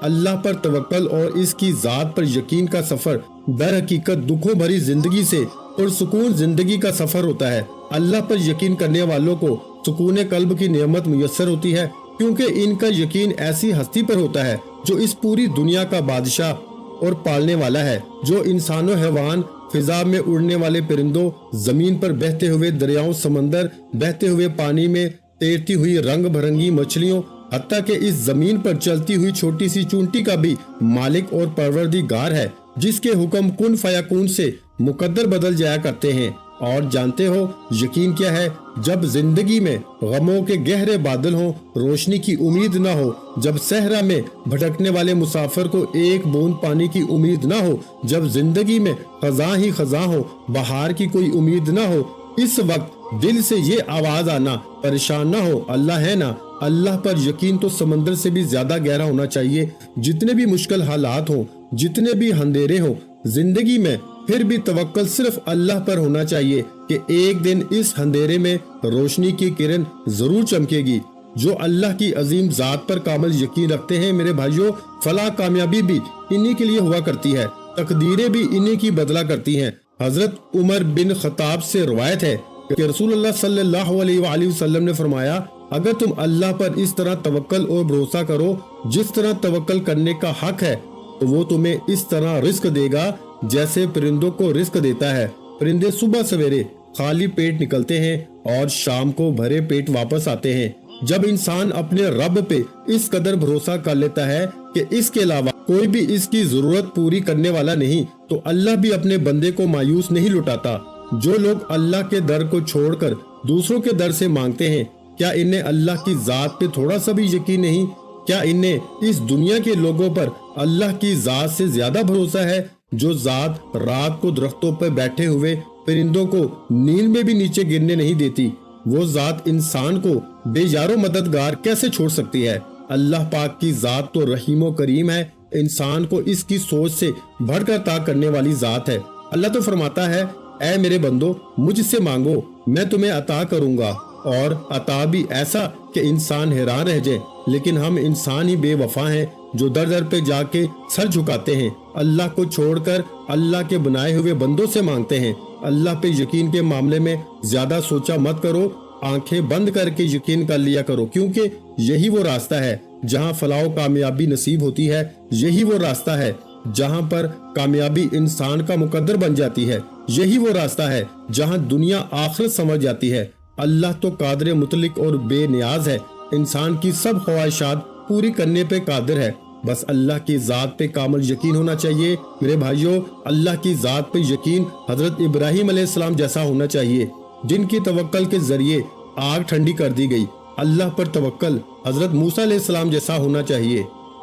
اللہ پر توکل اور اس کی ذات پر یقین کا سفر در حقیقت دکھوں بھری زندگی سے اور سکون زندگی کا سفر ہوتا ہے۔ اللہ پر یقین کرنے والوں کو سکون قلب کی نعمت میسر ہوتی ہے، کیونکہ ان کا یقین ایسی ہستی پر ہوتا ہے جو اس پوری دنیا کا بادشاہ اور پالنے والا ہے، جو انسان و حیوان، فضا میں اڑنے والے پرندوں، زمین پر بہتے ہوئے دریاؤں، سمندر، بہتے ہوئے پانی میں تیرتی ہوئی رنگ بھرنگی مچھلیوں، حتیٰ کہ اس زمین پر چلتی ہوئی چھوٹی سی چونٹی کا بھی مالک اور پروردگار ہے، جس کے حکم کن فیکون سے مقدر بدل جایا کرتے ہیں۔ اور جانتے ہو یقین کیا ہے؟ جب زندگی میں غموں کے گہرے بادل ہوں، روشنی کی امید نہ ہو، جب صحرا میں بھٹکنے والے مسافر کو ایک بوند پانی کی امید نہ ہو، جب زندگی میں خزاں ہی خزاں ہو، بہار کی کوئی امید نہ ہو، اس وقت دل سے یہ آواز آنا، پریشان نہ ہو، اللہ ہے نا۔ اللہ پر یقین تو سمندر سے بھی زیادہ گہرا ہونا چاہیے۔ جتنے بھی مشکل حالات ہوں، جتنے بھی اندھیرے ہوں زندگی میں، پھر بھی توکل صرف اللہ پر ہونا چاہیے کہ ایک دن اس اندھیرے میں روشنی کی کرن ضرور چمکے گی۔ جو اللہ کی عظیم ذات پر کامل یقین رکھتے ہیں میرے بھائیوں، فلاح کامیابی بھی انہی کے لیے ہوا کرتی ہے، تقدیریں بھی انہی کی بدلا کرتی ہیں۔ حضرت عمر بن خطاب سے روایت ہے کہ رسول اللہ صلی اللہ علیہ وآلہ وسلم نے فرمایا، اگر تم اللہ پر اس طرح توکل اور بھروسہ کرو جس طرح توکل کرنے کا حق ہے، تو وہ تمہیں اس طرح رزق دے گا جیسے پرندوں کو رزق دیتا ہے۔ پرندے صبح سویرے خالی پیٹ نکلتے ہیں اور شام کو بھرے پیٹ واپس آتے ہیں۔ جب انسان اپنے رب پہ اس قدر بھروسہ کر لیتا ہے کہ اس کے علاوہ کوئی بھی اس کی ضرورت پوری کرنے والا نہیں، تو اللہ بھی اپنے بندے کو مایوس نہیں لٹاتا۔ جو لوگ اللہ کے در کو چھوڑ کر دوسروں کے در سے مانگتے ہیں، کیا انہیں اللہ کی ذات پہ تھوڑا سا بھی یقین نہیں؟ کیا انہیں اس دنیا کے لوگوں پر اللہ کی ذات سے زیادہ بھروسہ ہے، جو ذات رات کو درختوں پر بیٹھے ہوئے پرندوں کو نیند میں بھی نیچے گرنے نہیں دیتی؟ وہ ذات انسان کو بے یار و مددگار کیسے چھوڑ سکتی ہے؟ اللہ پاک کی ذات تو رحیم و کریم ہے، انسان کو اس کی سوچ سے بڑھ کر عطا کرنے والی ذات ہے۔ اللہ تو فرماتا ہے، اے میرے بندو مجھ سے مانگو میں تمہیں عطا کروں گا، اور عطا بھی ایسا کہ انسان حیران رہ جائے۔ لیکن ہم انسان ہی بے وفا ہیں جو در در پہ جا کے سر جھکاتے ہیں، اللہ کو چھوڑ کر اللہ کے بنائے ہوئے بندوں سے مانگتے ہیں۔ اللہ پہ یقین کے معاملے میں زیادہ سوچا مت کرو، آنکھیں بند کر کے یقین کر لیا کرو، کیونکہ یہی وہ راستہ ہے جہاں فلاح و کامیابی نصیب ہوتی ہے، یہی وہ راستہ ہے جہاں پر کامیابی انسان کا مقدر بن جاتی ہے، یہی وہ راستہ ہے جہاں دنیا آخرت سمجھ جاتی ہے۔ اللہ تو قادر مطلق اور بے نیاز ہے، انسان کی سب خواہشات پوری کرنے پہ قادر ہے، بس اللہ کی ذات پہ کامل یقین ہونا چاہیے۔ میرے بھائیوں، اللہ کی ذات پہ یقین حضرت ابراہیم علیہ السلام جیسا ہونا چاہیے، جن کی توکل کے ذریعے آگ ٹھنڈی کر دی گئی۔ اللہ پر توکل حضرت موسیٰ علیہ السلام جیسا ہونا چاہیے،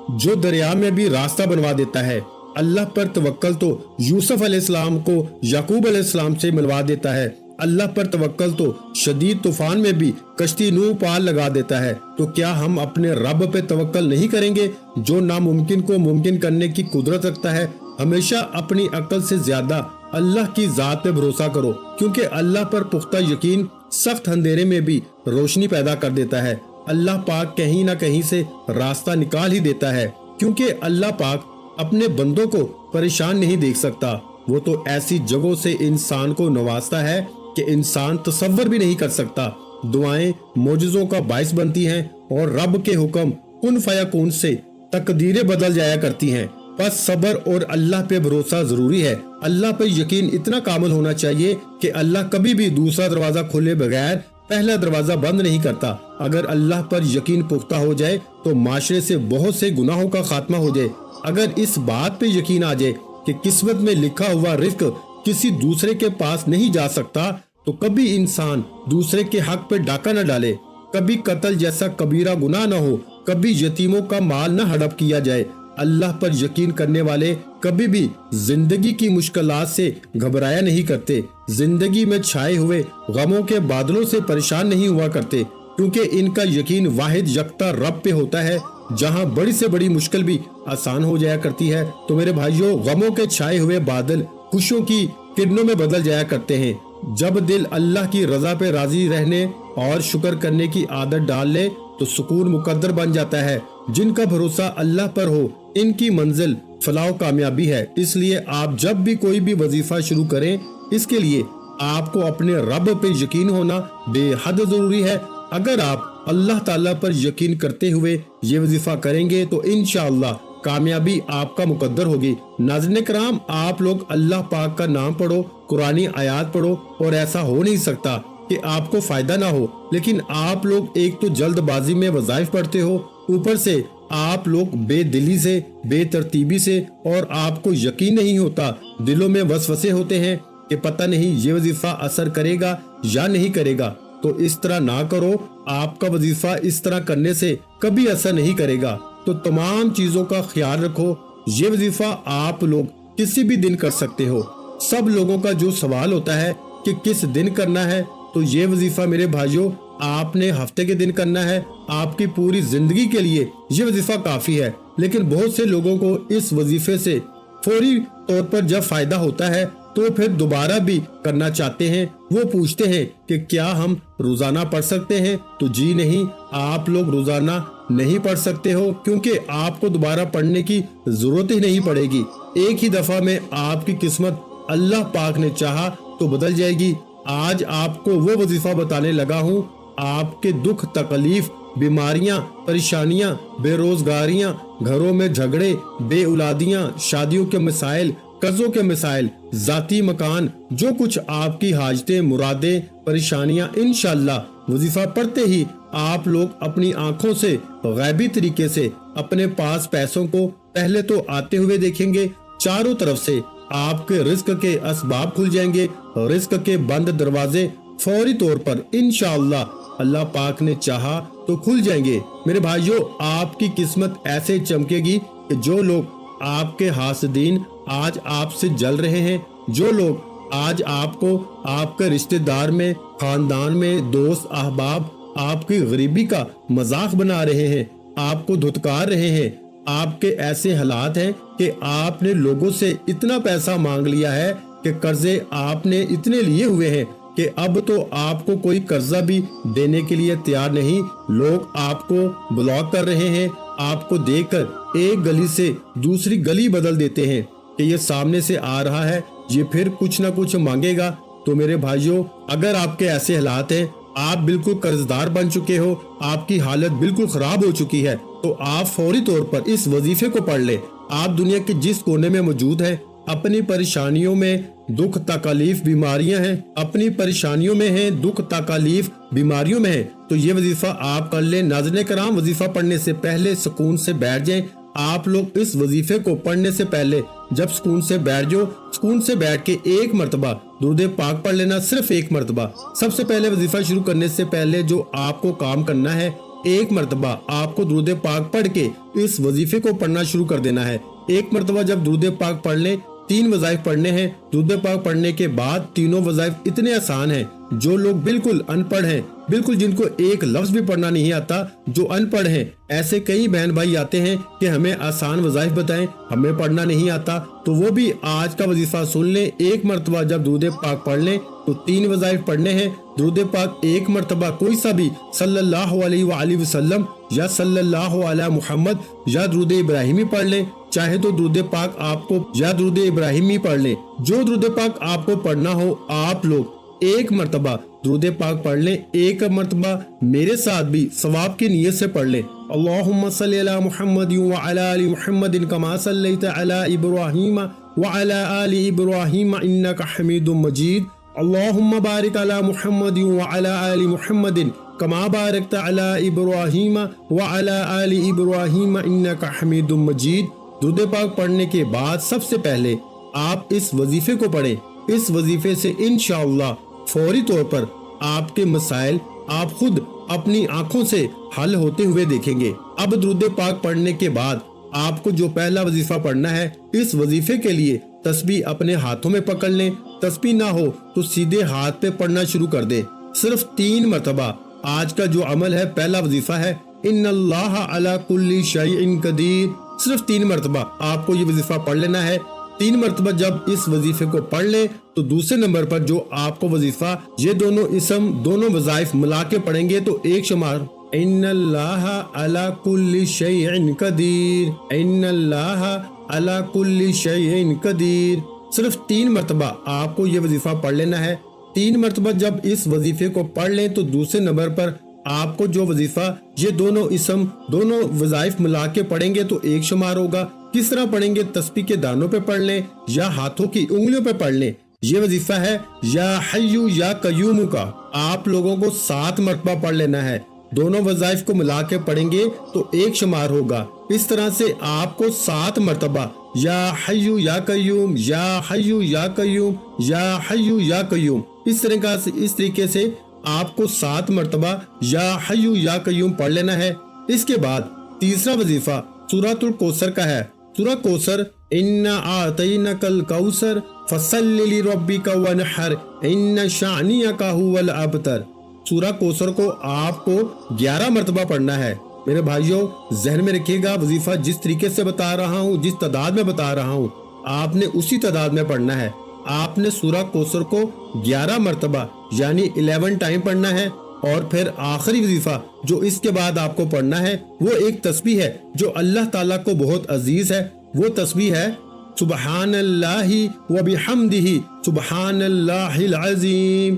جو دریا میں بھی راستہ بنوا دیتا ہے۔ اللہ پر توکل تو یوسف علیہ السلام کو یعقوب علیہ السلام سے ملوا دیتا ہے۔ اللہ پر توکل تو شدید طوفان میں بھی کشتی نو پار لگا دیتا ہے۔ تو کیا ہم اپنے رب پہ توکل نہیں کریں گے، جو ناممکن کو ممکن کرنے کی قدرت رکھتا ہے؟ ہمیشہ اپنی عقل سے زیادہ اللہ کی ذات پہ بھروسہ کرو، کیونکہ اللہ پر پختہ یقین سخت اندھیرے میں بھی روشنی پیدا کر دیتا ہے۔ اللہ پاک کہیں نہ کہیں سے راستہ نکال ہی دیتا ہے، کیونکہ اللہ پاک اپنے بندوں کو پریشان نہیں دیکھ سکتا۔ وہ تو ایسی جگہوں سے انسان کو نوازتا ہے کہ انسان تصور بھی نہیں کر سکتا۔ دعائیں معجزوں کا باعث بنتی ہیں اور رب کے حکم کن فیکون سے تقدیریں بدل جایا کرتی ہیں۔ بس صبر اور اللہ پہ بھروسہ ضروری ہے۔ اللہ پہ یقین اتنا کامل ہونا چاہیے کہ اللہ کبھی بھی دوسرا دروازہ کھولے بغیر پہلا دروازہ بند نہیں کرتا۔ اگر اللہ پر یقین پختہ ہو جائے تو معاشرے سے بہت سے گناہوں کا خاتمہ ہو جائے۔ اگر اس بات پہ یقین آ جائے کہ قسمت میں لکھا ہوا رزق کسی دوسرے کے پاس نہیں جا سکتا، تو کبھی انسان دوسرے کے حق پہ ڈاکہ نہ ڈالے، کبھی قتل جیسا کبیرہ گناہ نہ ہو، کبھی یتیموں کا مال نہ ہڑپ کیا جائے۔ اللہ پر یقین کرنے والے کبھی بھی زندگی کی مشکلات سے گھبرایا نہیں کرتے، زندگی میں چھائے ہوئے غموں کے بادلوں سے پریشان نہیں ہوا کرتے، کیونکہ ان کا یقین واحد یکتا رب پہ ہوتا ہے، جہاں بڑی سے بڑی مشکل بھی آسان ہو جایا کرتی ہے۔ تو میرے بھائیوں، غموں کے چھائے ہوئے بادل خوشیوں کی کرنوں میں بدل جایا کرتے ہیں۔ جب دل اللہ کی رضا پہ راضی رہنے اور شکر کرنے کی عادت ڈال لے تو سکون مقدر بن جاتا ہے۔ جن کا بھروسہ اللہ پر ہو ان کی منزل فلاح و کامیابی ہے۔ اس لیے آپ جب بھی کوئی بھی وظیفہ شروع کریں، اس کے لیے آپ کو اپنے رب پہ یقین ہونا بے حد ضروری ہے۔ اگر آپ اللہ تعالیٰ پر یقین کرتے ہوئے یہ وظیفہ کریں گے تو انشاءاللہ کامیابی آپ کا مقدر ہوگی۔ ناظرین کرام، آپ لوگ اللہ پاک کا نام پڑھو، قرآنی آیات پڑھو، اور ایسا ہو نہیں سکتا کہ آپ کو فائدہ نہ ہو، لیکن آپ لوگ ایک تو جلد بازی میں وظائف پڑھتے ہو، اوپر سے آپ لوگ بے دلی سے، بے ترتیبی سے، اور آپ کو یقین نہیں ہوتا، دلوں میں وسوسے ہوتے ہیں کہ پتہ نہیں یہ وظیفہ اثر کرے گا یا نہیں کرے گا۔ تو اس طرح نہ کرو، آپ کا وظیفہ اس طرح کرنے سے کبھی اثر نہیں کرے گا۔ تو تمام چیزوں کا خیال رکھو۔ یہ وظیفہ آپ لوگ کسی بھی دن کر سکتے ہو۔ سب لوگوں کا جو سوال ہوتا ہے کہ کس دن کرنا ہے، تو یہ وظیفہ میرے بھائیوں آپ نے ہفتے کے دن کرنا ہے، آپ کی پوری زندگی کے لیے یہ وظیفہ کافی ہے۔ لیکن بہت سے لوگوں کو اس وظیفے سے فوری طور پر جب فائدہ ہوتا ہے تو پھر دوبارہ بھی کرنا چاہتے ہیں۔ وہ پوچھتے ہیں کہ کیا ہم روزانہ پڑھ سکتے ہیں؟ تو جی نہیں، آپ لوگ روزانہ نہیں پڑھ سکتے ہو، کیونکہ آپ کو دوبارہ پڑھنے کی ضرورت ہی نہیں پڑے گی۔ ایک ہی دفعہ میں آپ کی قسمت اللہ پاک نے چاہا تو بدل جائے گی۔ آج آپ کو وہ وظیفہ بتانے لگا ہوں، آپ کے دکھ تکلیف، بیماریاں، پریشانیاں، بے روزگاریاں، گھروں میں جھگڑے، بے اولادیاں، شادیوں کے مسائل، قرضوں کے مسائل، ذاتی مکان، جو کچھ آپ کی حاجتیں، مرادیں، پریشانیاں، انشاءاللہ وظیفہ پڑھتے ہی آپ لوگ اپنی آنکھوں سے غیبی طریقے سے اپنے پاس پیسوں کو پہلے تو آتے ہوئے دیکھیں گے، چاروں طرف سے آپ کے رزق کے اسباب کھل جائیں گے، رزق کے بند دروازے فوری طور پر انشاءاللہ اللہ پاک نے چاہا تو کھل جائیں گے۔ میرے بھائیوں، آپ کی قسمت ایسے چمکے گی کہ جو لوگ آپ کے حاسدین آج آپ سے جل رہے ہیں، جو لوگ آج آپ کو آپ کے رشتہ دار میں، خاندان میں، دوست احباب آپ کی غریبی کا مذاق بنا رہے ہیں، آپ کو دھتکار رہے ہیں، آپ کے ایسے حالات ہیں کہ آپ نے لوگوں سے اتنا پیسہ مانگ لیا ہے کہ قرضے آپ نے اتنے لیے ہوئے ہیں کہ اب تو آپ کو کوئی قرضہ بھی دینے کے لیے تیار نہیں۔ لوگ آپ کو بلاک کر رہے ہیں، آپ کو دیکھ کر ایک گلی سے دوسری گلی بدل دیتے ہیں کہ یہ سامنے سے آ رہا ہے، یہ پھر کچھ نہ کچھ مانگے گا۔ تو میرے بھائیوں، اگر آپ کے ایسے حالات ہیں، آپ بالکل قرضدار بن چکے ہو، آپ کی حالت بالکل خراب ہو چکی ہے، تو آپ فوری طور پر اس وظیفے کو پڑھ لیں۔ آپ دنیا کے جس کونے میں موجود ہیں، اپنی پریشانیوں میں، دکھ تکلیف، بیماریاں ہیں، اپنی پریشانیوں میں ہیں، دکھ تکلیف، بیماریوں میں ہیں، تو یہ وظیفہ آپ کر لیں۔ ناظرین کرام، وظیفہ پڑھنے سے پہلے سکون سے بیٹھ جائیں۔ آپ لوگ اس وظیفے کو پڑھنے سے پہلے جب سکون سے بیٹھ جاؤ، سکون سے بیٹھ کے ایک مرتبہ درود پاک پڑھ لینا، صرف ایک مرتبہ۔ سب سے پہلے وظیفہ شروع کرنے سے پہلے جو آپ کو کام کرنا ہے، ایک مرتبہ آپ کو درود پاک پڑھ کے اس وظیفے کو پڑھنا شروع کر دینا ہے۔ ایک مرتبہ جب درود پاک پڑھ لیں، 3 وظائف پڑھنے ہیں۔ درود پاک پڑھنے کے بعد تینوں وظائف اتنے آسان ہیں، جو لوگ بالکل ان پڑھ ہیں، بالکل جن کو ایک لفظ بھی پڑھنا نہیں آتا، جو ان پڑھ ہیں، ایسے کئی بہن بھائی آتے ہیں کہ ہمیں آسان وظائف بتائیں، ہمیں پڑھنا نہیں آتا، تو وہ بھی آج کا وظیفہ سن لیں۔ ایک مرتبہ جب درود پاک پڑھ لیں تو 3 وظائف پڑھنے ہیں۔ درود پاک ایک مرتبہ کوئی سا بھی صلی اللہ علیہ وآلہ وسلم یا صلی اللہ علی محمد یا درود ابراہیمی پڑھ لیں، چاہے تو درود پاک آپ کو یا درود ابراہیمی پڑھ لیں، جو درود پاک آپ کو پڑھنا ہو آپ لوگ ایک مرتبہ درود پاک پڑھ لیں۔ ایک مرتبہ میرے ساتھ بھی ثواب کی نیت سے پڑھ لیں۔ اللہم صلی علی محمد وعلی آل محمد کما صلیت علی ابراہیم وعلی آل ابراہیم انک حمید مجید۔ اللہم بارک علی محمد وعلی آل محمد کما بارکت علی ابراہیم وعلی آل ابراہیم انک حمید مجید۔ درود پاک پڑھنے کے بعد سب سے پہلے آپ اس وظیفے کو پڑھیں۔ اس وظیفے سے انشاءاللہ فوری طور پر آپ کے مسائل آپ خود اپنی آنکھوں سے حل ہوتے ہوئے دیکھیں گے۔ اب درود پاک پڑھنے کے بعد آپ کو جو پہلا وظیفہ پڑھنا ہے، اس وظیفے کے لیے تسبیح اپنے ہاتھوں میں پکڑ لیں۔ تسبیح نہ ہو تو سیدھے ہاتھ پہ پڑھنا شروع کر دیں، صرف 3 مرتبہ۔ آج کا جو عمل ہے، پہلا وظیفہ ہے ان اللہ علی کل شیء قدیر، صرف 3 مرتبہ آپ کو یہ وظیفہ پڑھ لینا ہے۔ 3 مرتبہ جب اس وظیفے کو پڑھ لیں تو دوسرے نمبر پر جو آپ کو وظیفہ، یہ دونوں اسم، دونوں وظائف ملا کے پڑھیں گے تو ان اللہ علی کل شیء قدیر، ان اللہ علی کل شیء قدیر۔ صرف 3 مرتبہ آپ کو یہ وظیفہ پڑھ لینا ہے۔ 3 مرتبہ جب اس وظیفے کو پڑھ لیں تو دوسرے نمبر پر آپ کو جو وظیفہ، یہ دونوں اسم، دونوں وظائف ملا کے پڑھیں گے تو 1 شمار ہوگا۔ کس طرح پڑھیں گے؟ تسبیح کے دانوں پہ پڑھ لیں یا ہاتھوں کی انگلیوں پہ پڑھ لیں۔ یہ وظیفہ ہے یا حیو یا قیوم کا، آپ لوگوں کو 7 مرتبہ پڑھ لینا ہے۔ دونوں وظائف کو ملا کے پڑھیں گے تو 1 شمار ہوگا۔ اس طرح سے آپ کو 7 مرتبہ یا حیو یا قیوم، یا حیو یا قیوم، یا حیو یا قیوم، اس طریقے سے آپ کو 7 مرتبہ یا حیو یا قیوم پڑھ لینا ہے۔ اس کے بعد تیسرا وظیفہ سورۃ الکوثر کا ہے۔ سورہ کوثر، اِنَّا أَعْطَيْنَاكَ الْكَوْثَرَ فَصَلِّ لِرَبِّكَ وَانْحَرْ إِنَّ شَانِئَكَ هُوَ الْأَبْتَرُ۔ سورہ کوثر کو آپ کو 11 مرتبہ پڑھنا ہے۔ میرے بھائیوں ذہن میں رکھیے گا، وظیفہ جس طریقے سے بتا رہا ہوں، جس تعداد میں بتا رہا ہوں، آپ نے اسی تعداد میں پڑھنا ہے۔ آپ نے سورہ کوثر کو 11 مرتبہ یعنی 11 ٹائم پڑھنا ہے۔ اور پھر آخری وظیفہ جو اس کے بعد آپ کو پڑھنا ہے وہ ایک تسبیح ہے جو اللہ تعالیٰ کو بہت عزیز ہے۔ وہ تسبیح ہے سبحان اللہ و بحمدہ سبحان اللہ العظیم،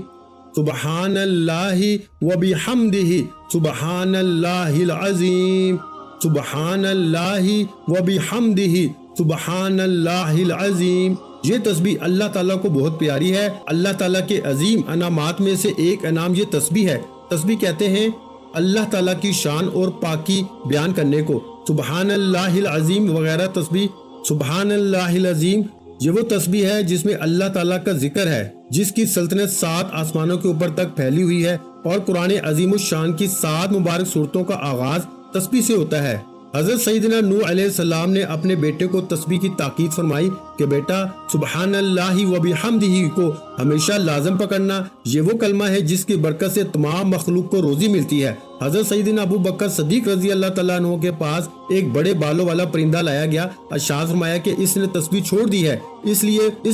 سبحان اللہ و بحمدہ سبحان اللہ العظیم، سبحان اللہ و بحمدہ سبحان اللہ العظیم۔ یہ تسبیح اللہ تعالیٰ کو بہت پیاری ہے۔ اللہ تعالیٰ کے عظیم انعامات میں سے ایک انعام یہ تسبیح ہے۔ تسبیح کہتے ہیں اللہ تعالیٰ کی شان اور پاکی بیان کرنے کو۔ سبحان اللہ العظیم وغیرہ تسبیح، سبحان اللہ العظیم یہ وہ تسبیح ہے جس میں اللہ تعالیٰ کا ذکر ہے، جس کی سلطنت 7 آسمانوں کے اوپر تک پھیلی ہوئی ہے، اور قرآن عظیم الشان کی 7 مبارک صورتوں کا آغاز تسبیح سے ہوتا ہے۔ حضرت سیدنا نوح علیہ السلام نے اپنے بیٹے کو تسبیح کی تاکید فرمائی کہ بیٹا سبحان اللہ و بحمدہ کو ہمیشہ لازم پکڑنا، یہ وہ کلمہ ہے جس کی برکت سے تمام مخلوق کو روزی ملتی ہے۔ حضرت سیدنا ابو بکر صدیق رضی اللہ تعالیٰ عنہ کے پاس ایک بڑے بالوں والا پرندہ لایا گیا، ارشاد فرمایا کہ اس نے تسبیح چھوڑ دی ہے، اس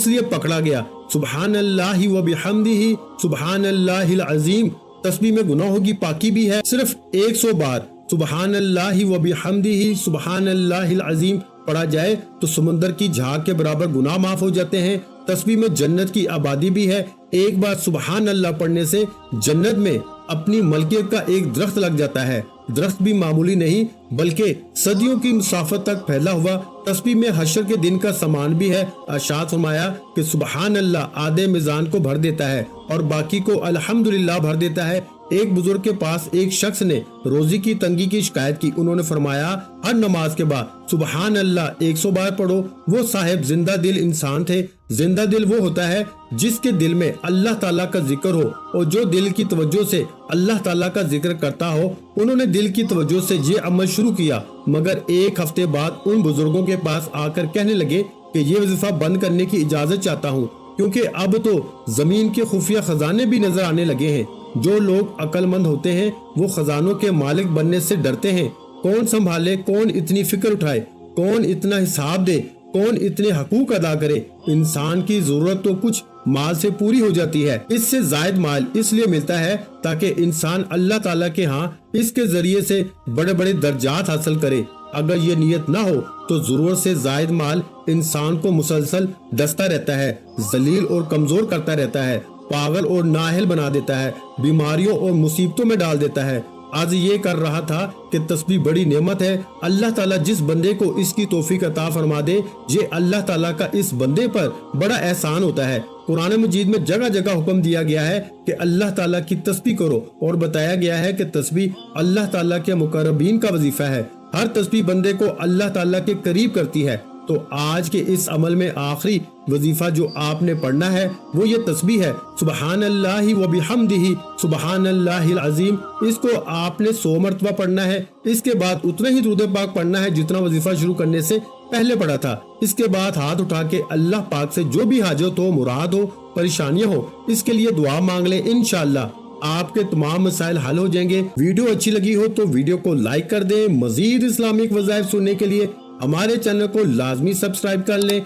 لیے پکڑا گیا۔ سبحان اللہ و بحمدہ سبحان اللہ العظیم تسبیح میں گناہوں کی پاکی بھی ہے۔ صرف 100 بار سبحان اللہ و بحمدہ سبحان اللہ العظیم پڑھا جائے تو سمندر کی جھاگ کے برابر گناہ معاف ہو جاتے ہیں۔ تسبیح میں جنت کی آبادی بھی ہے۔ ایک بار سبحان اللہ پڑھنے سے جنت میں اپنی ملکیت کا ایک درخت لگ جاتا ہے۔ درخت بھی معمولی نہیں بلکہ صدیوں کی مسافت تک پھیلا ہوا۔ تسبیح میں حشر کے دن کا سامان بھی ہے۔ ارشاد فرمایا کہ سبحان اللہ آدھے میزان کو بھر دیتا ہے اور باقی کو الحمدللہ بھر دیتا ہے۔ ایک بزرگ کے پاس ایک شخص نے روزی کی تنگی کی شکایت کی۔ انہوں نے فرمایا ہر نماز کے بعد سبحان اللہ 100 بار پڑھو۔ وہ صاحب زندہ دل انسان تھے۔ زندہ دل وہ ہوتا ہے جس کے دل میں اللہ تعالیٰ کا ذکر ہو اور جو دل کی توجہ سے اللہ تعالیٰ کا ذکر کرتا ہو۔ انہوں نے دل کی توجہ سے یہ عمل شروع کیا، مگر 1 ہفتے بعد ان بزرگوں کے پاس آ کر کہنے لگے کہ یہ وظیفہ بند کرنے کی اجازت چاہتا ہوں، کیونکہ اب تو زمین کے خفیہ خزانے بھی نظر آنے لگے ہیں۔ جو لوگ عقل مند ہوتے ہیں وہ خزانوں کے مالک بننے سے ڈرتے ہیں۔ کون سنبھالے، کون اتنی فکر اٹھائے، کون اتنا حساب دے، کون اتنے حقوق ادا کرے۔ انسان کی ضرورت تو کچھ مال سے پوری ہو جاتی ہے، اس سے زائد مال اس لیے ملتا ہے تاکہ انسان اللہ تعالیٰ کے ہاں اس کے ذریعے سے بڑے بڑے درجات حاصل کرے۔ اگر یہ نیت نہ ہو تو ضرورت سے زائد مال انسان کو مسلسل ڈستا رہتا ہے، ذلیل اور کمزور کرتا رہتا ہے، پاگل اور نااہل بنا دیتا ہے، بیماریوں اور مصیبتوں میں ڈال دیتا ہے۔ آج یہ کر رہا تھا کہ تسبیح بڑی نعمت ہے۔ اللہ تعالیٰ جس بندے کو اس کی توفیق عطا فرما دے، یہ اللہ تعالیٰ کا اس بندے پر بڑا احسان ہوتا ہے۔ قرآن مجید میں جگہ جگہ حکم دیا گیا ہے کہ اللہ تعالیٰ کی تسبیح کرو، اور بتایا گیا ہے کہ تسبیح اللہ تعالیٰ کے مقربین کا وظیفہ ہے۔ ہر تسبیح بندے کو اللہ تعالیٰ کے قریب کرتی ہے۔ تو آج کے اس عمل میں آخری وظیفہ جو آپ نے پڑھنا ہے وہ یہ تسبیح ہے سبحان اللہ و بحمدہ سبحان اللہ العظیم۔ اس کو آپ نے 100 مرتبہ پڑھنا ہے۔ اس کے بعد اتنا ہی درود پاک پڑھنا ہے جتنا وظیفہ شروع کرنے سے پہلے پڑھا تھا۔ اس کے بعد ہاتھ اٹھا کے اللہ پاک سے جو بھی حاجت ہو، مراد ہو، پریشانیاں ہو، اس کے لیے دعا مانگ لیں۔ انشاءاللہ آپ کے تمام مسائل حل ہو جائیں گے۔ ویڈیو اچھی لگی ہو تو ویڈیو کو لائک کر دیں۔ مزید اسلامک وظائف سننے کے لیے ہمارے چینل کو لازمی سبسکرائب کر لیں۔